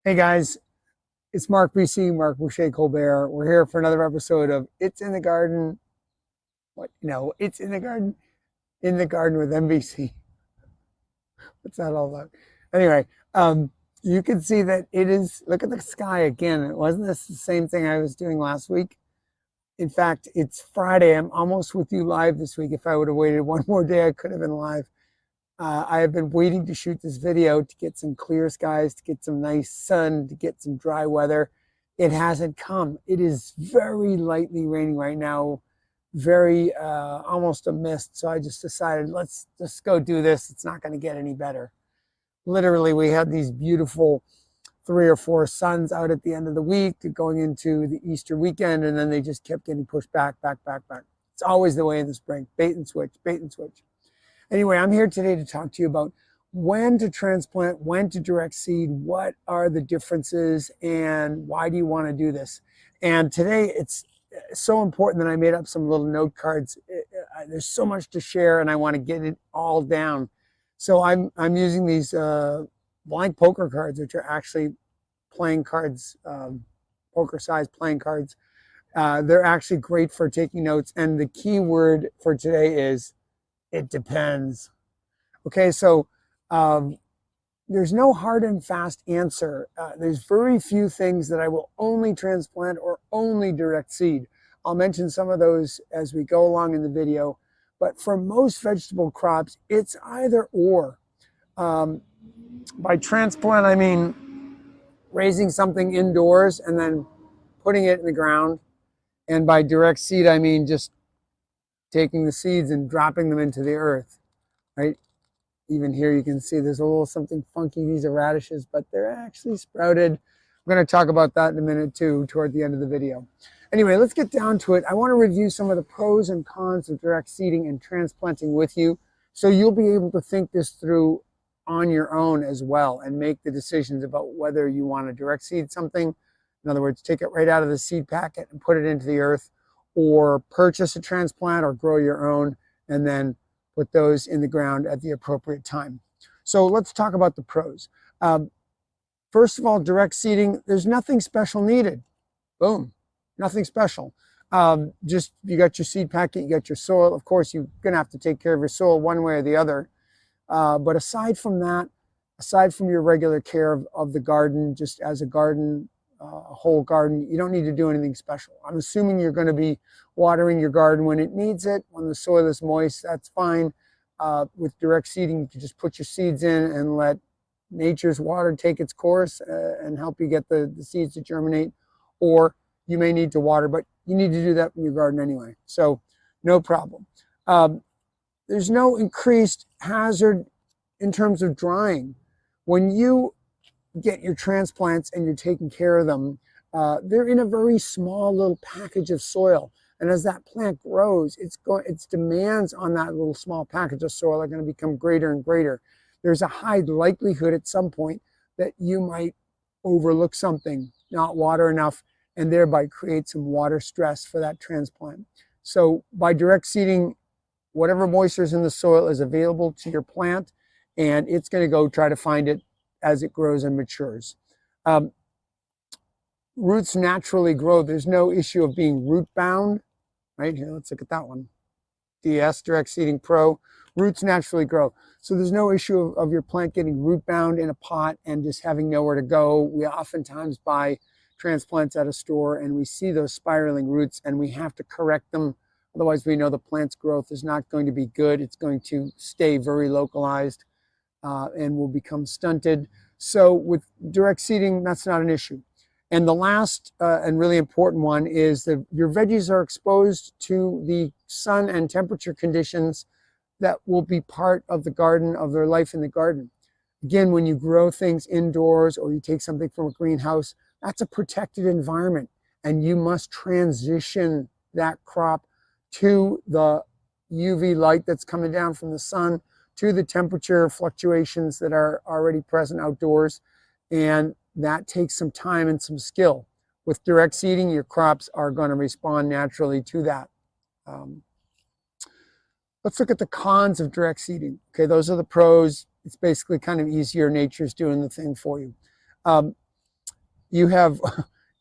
Hey guys, it's Marc Marc Boucher-Colbert. We're here for another episode of It's in the Garden. It's in the garden with MBC. What's that all about? Anyway, you can see that it is, look at the sky again. Wasn't this the same thing I was doing last week? In fact, it's Friday. I'm almost with you live this week. If I would have waited one more day, I could have been live. I have been waiting to shoot this video to get some clear skies, to get some nice sun, to get some dry weather. It hasn't come. It is very lightly raining right now, very almost a mist. So I just decided, let's just go do this. It's not going to get any better. Literally, we had these beautiful 3 or 4 suns out at the end of the week going into the Easter weekend, and then they just kept getting pushed back. It's always the way in the spring, bait and switch. Anyway, I'm here today to talk to you about when to transplant, when to direct seed, what are the differences, and why do you want to do this? And today it's so important that I made up some little note cards. There's so much to share, and I want to get it all down. So I'm using these blank poker cards, which are actually playing cards, poker-sized playing cards. They're actually great for taking notes, and the key word for today is it depends. Okay, so there's no hard and fast answer. There's very few things that I will only transplant or only direct seed. I'll mention some of those as we go along in the video. But for most vegetable crops, it's either or. By transplant, I mean raising something indoors and then putting it in the ground. And by direct seed, I mean just taking the seeds and dropping them into the earth, right? Even here you can see there's a little something funky. These are radishes, but they're actually sprouted. We're going to talk about that in a minute too, toward the end of the video. Anyway, let's get down to it. I want to review some of the pros and cons of direct seeding and transplanting with you, so you'll be able to think this through on your own as well and make the decisions about whether you want to direct seed something. In other words, take it right out of the seed packet and put it into the earth, or purchase a transplant or grow your own and then put those in the ground at the appropriate time. So let's talk about the pros. First of all, direct seeding, there's nothing special needed. Boom, nothing special. Just you got your seed packet, you got your soil. Of course, you're gonna have to take care of your soil one way or the other. But aside from that, aside from your regular care of the garden, just as a garden, a whole garden, you don't need to do anything special. I'm assuming you're going to be watering your garden when it needs it. When the soil is moist, that's fine. With direct seeding, you can just put your seeds in and let nature's water take its course and help you get the seeds to germinate. Or you may need to water, but you need to do that in your garden anyway. So no problem. There's no increased hazard in terms of drying. When you get your transplants and you're taking care of them, they're in a very small little package of soil. And as that plant grows, its demands on that little small package of soil are going to become greater and greater. There's a high likelihood at some point that you might overlook something, not water enough, and thereby create some water stress for that transplant. So by direct seeding, whatever moisture is in the soil is available to your plant, and it's going to go try to find it as it grows and matures. Roots naturally grow. There's no issue of being root bound. Right here, let's look at that one. DS, Direct Seeding Pro. Roots naturally grow. So there's no issue of your plant getting root bound in a pot and just having nowhere to go. We oftentimes buy transplants at a store and we see those spiraling roots and we have to correct them. Otherwise, we know the plant's growth is not going to be good. It's going to stay very localized and will become stunted. So with direct seeding, that's not an issue. And the last and really important one is that your veggies are exposed to the sun and temperature conditions that will be part of the garden, of their life in the garden. Again, when you grow things indoors or you take something from a greenhouse, that's a protected environment. And you must transition that crop to the UV light that's coming down from the sun, to the temperature fluctuations that are already present outdoors. And that takes some time and some skill. With direct seeding, your crops are going to respond naturally to that. Let's look at the cons of direct seeding. Okay, those are the pros. It's basically kind of easier. Nature's doing the thing for you. You have,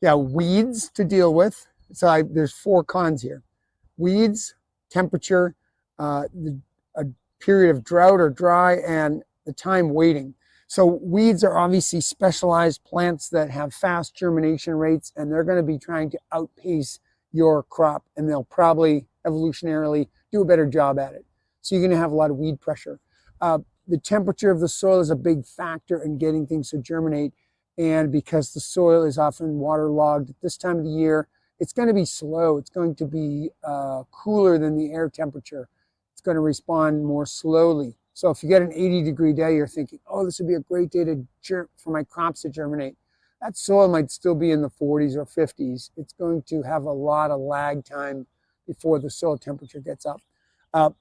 yeah, weeds to deal with. So there's 4 cons here: weeds, temperature, a period of drought or dry, and the time waiting. So weeds are obviously specialized plants that have fast germination rates, and they're going to be trying to outpace your crop, and they'll probably evolutionarily do a better job at it. So you're going to have a lot of weed pressure. The temperature of the soil is a big factor in getting things to germinate. And because the soil is often waterlogged at this time of the year, it's going to be slow. It's going to be cooler than the air temperature. It's going to respond more slowly. So if you get an 80-degree day, you're thinking, oh, this would be a great day for my crops to germinate. That soil might still be in the 40s or 50s. It's going to have a lot of lag time before the soil temperature gets up.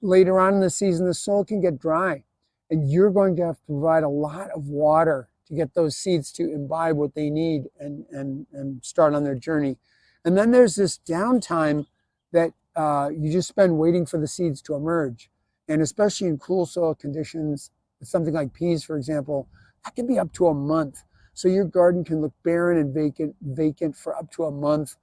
Later on in the season, the soil can get dry, and you're going to have to provide a lot of water to get those seeds to imbibe what they need and start on their journey. And then there's this downtime that you just spend waiting for the seeds to emerge. And especially in cool soil conditions, something like peas, for example, that can be up to a month. So your garden can look barren and vacant for up to a month,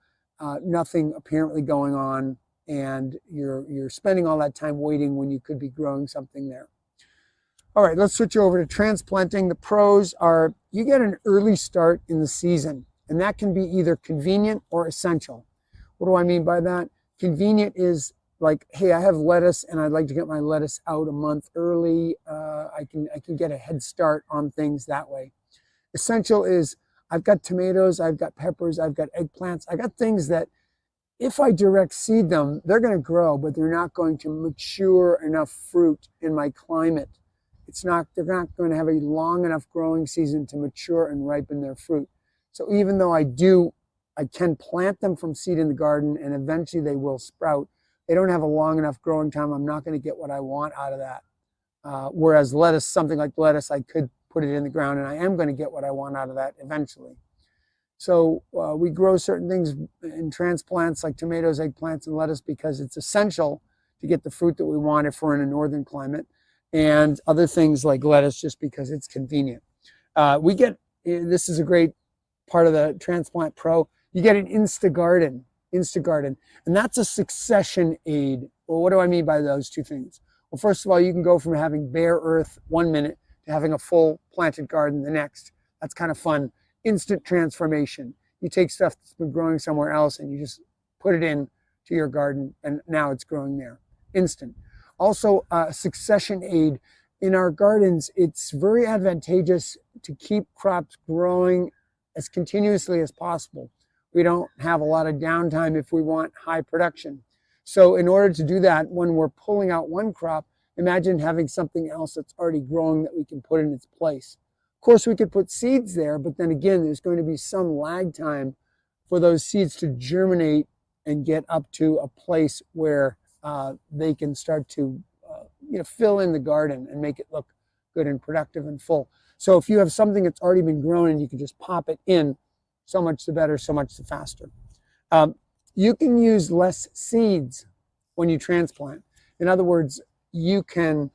nothing apparently going on, and you're spending all that time waiting when you could be growing something there. All right, let's switch over to transplanting. The pros are you get an early start in the season, and that can be either convenient or essential. What do I mean by that? Convenient is like, hey, I have lettuce and I'd like to get my lettuce out a month early. I can get a head start on things that way. Essential is I've got tomatoes, I've got peppers, I've got eggplants. I got things that if I direct seed them, they're going to grow, but they're not going to mature enough fruit in my climate. They're not going to have a long enough growing season to mature and ripen their fruit. So even though I can plant them from seed in the garden and eventually they will sprout, they don't have a long enough growing time. I'm not going to get what I want out of that. Whereas lettuce, something like lettuce, I could put it in the ground and I am going to get what I want out of that eventually. So we grow certain things in transplants like tomatoes, eggplants, and lettuce because it's essential to get the fruit that we want if we're in a northern climate, and other things like lettuce just because it's convenient. This is a great part of the Transplant Pro, you get an Instagarden, and that's a succession aid. Well, what do I mean by those two things? Well, first of all, you can go from having bare earth 1 minute to having a full planted garden the next. That's kind of fun. Instant transformation. You take stuff that's been growing somewhere else and you just put it in to your garden and now it's growing there. Instant. Also, succession aid. In our gardens, it's very advantageous to keep crops growing as continuously as possible. We don't have a lot of downtime if we want high production. So in order to do that, when we're pulling out one crop, imagine having something else that's already growing that we can put in its place. Of course, we could put seeds there, but then again, there's going to be some lag time for those seeds to germinate and get up to a place where they can start to fill in the garden and make it look good and productive and full. So if you have something that's already been grown and you can just pop it in, so much the better, so much the faster. You can use less seeds when you transplant. In other words, you can,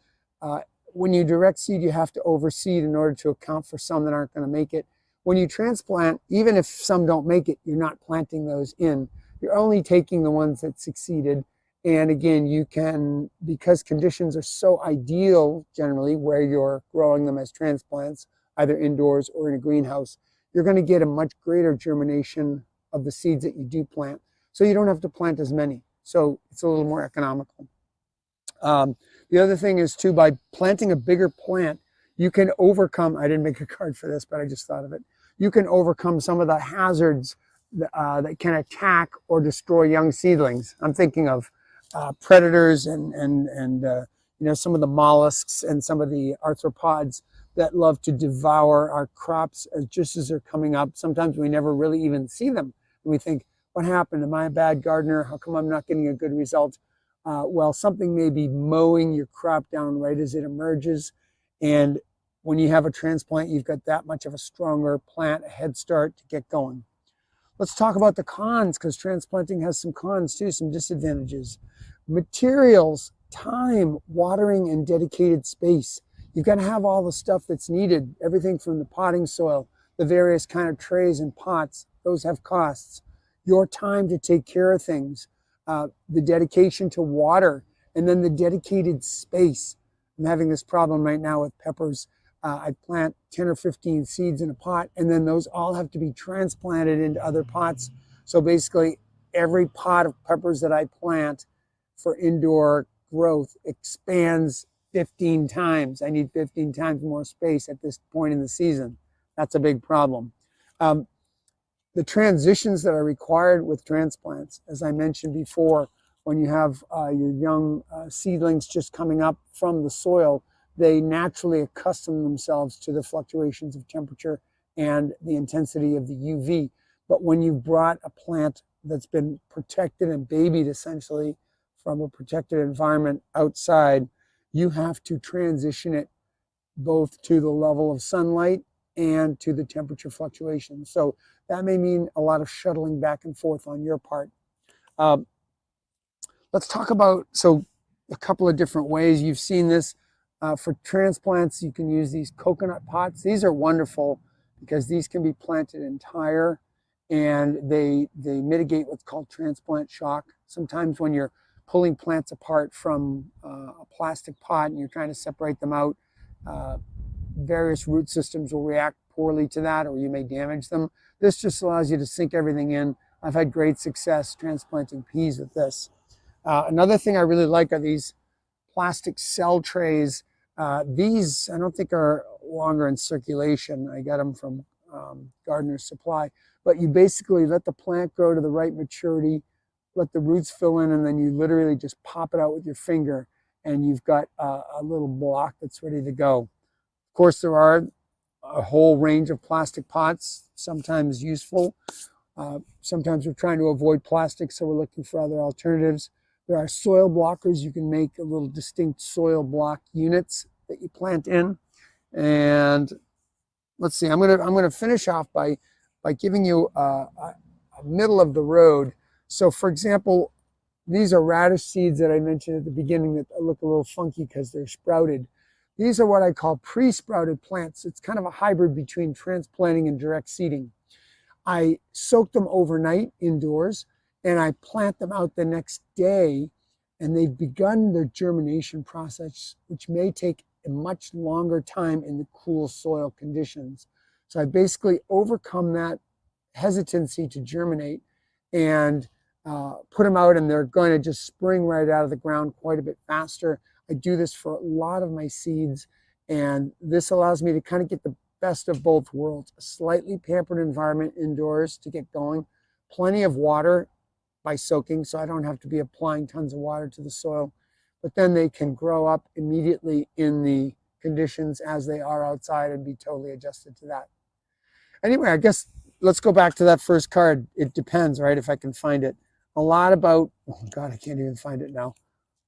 when you direct seed, you have to overseed in order to account for some that aren't going to make it. When you transplant, even if some don't make it, you're not planting those in. You're only taking the ones that succeeded. And again, you can, because conditions are so ideal generally where you're growing them as transplants, either indoors or in a greenhouse, you're going to get a much greater germination of the seeds that you do plant. So you don't have to plant as many. So it's a little more economical. The other thing is too, by planting a bigger plant, you can overcome, I didn't make a card for this, but I just thought of it. You can overcome some of the hazards that can attack or destroy young seedlings. I'm thinking of predators and some of the mollusks and some of the arthropods that love to devour our crops just as they're coming up. Sometimes we never really even see them. And we think, what happened? Am I a bad gardener? How come I'm not getting a good result? Well, something may be mowing your crop down right as it emerges. And when you have a transplant, you've got that much of a stronger plant, a head start to get going. Let's talk about the cons, because transplanting has some cons too, some disadvantages. Materials, time, watering, and dedicated space. You've got to have all the stuff that's needed, everything from the potting soil, the various kind of trays and pots, those have costs. Your time to take care of things, the dedication to water, and then the dedicated space. I'm having this problem right now with peppers. I plant 10 or 15 seeds in a pot, and then those all have to be transplanted into other pots. So basically, every pot of peppers that I plant for indoor growth expands 15 times. I need 15 times more space at this point in the season. That's a big problem. The transitions that are required with transplants, as I mentioned before, when you have your young seedlings just coming up from the soil, they naturally accustom themselves to the fluctuations of temperature and the intensity of the UV. But when you've brought a plant that's been protected and babied essentially from a protected environment outside, you have to transition it both to the level of sunlight and to the temperature fluctuations. So that may mean a lot of shuttling back and forth on your part. Let's talk about, a couple of different ways. You've seen this. For transplants, you can use these coconut pots. These are wonderful because these can be planted entire, and they mitigate what's called transplant shock. Sometimes when you're pulling plants apart from a plastic pot and you're trying to separate them out, various root systems will react poorly to that, or you may damage them. This just allows you to sink everything in. I've had great success transplanting peas with this. Another thing I really like are these plastic cell trays. These I don't think are longer in circulation. I got them from Gardener's Supply. But you basically let the plant grow to the right maturity, let the roots fill in, and then you literally just pop it out with your finger, and you've got a little block that's ready to go. Of course, there are a whole range of plastic pots, sometimes useful. Sometimes we're trying to avoid plastic, so we're looking for other alternatives. There are soil blockers. You can make a little distinct soil block units that you plant in. And let's see, I'm gonna finish off by giving you a middle of the road. So for example, these are radish seeds that I mentioned at the beginning that look a little funky because they're sprouted. These are what I call pre-sprouted plants. It's kind of a hybrid between transplanting and direct seeding. I soak them overnight indoors, and I plant them out the next day, and they've begun their germination process, which may take a much longer time in the cool soil conditions. So I basically overcome that hesitancy to germinate and put them out, and they're going to just spring right out of the ground quite a bit faster. I do this for a lot of my seeds, and this allows me to kind of get the best of both worlds. A slightly pampered environment indoors to get going, plenty of water by soaking, so I don't have to be applying tons of water to the soil, but then they can grow up immediately in the conditions as they are outside and be totally adjusted to that. Anyway, I guess let's go back to that first card. It depends, right? If I can find it. A lot about, oh God, I can't even find it now.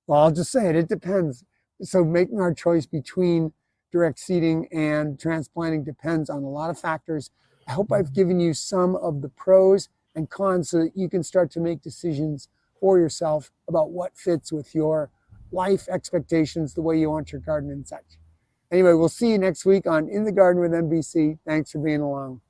Well, I'll just say it, it depends. So making our choice between direct seeding and transplanting depends on a lot of factors. I hope I've given you some of the pros and cons so that you can start to make decisions for yourself about what fits with your life expectations, the way you want your garden and such. Anyway, we'll see you next week on In the Garden with MBC. Thanks for being along.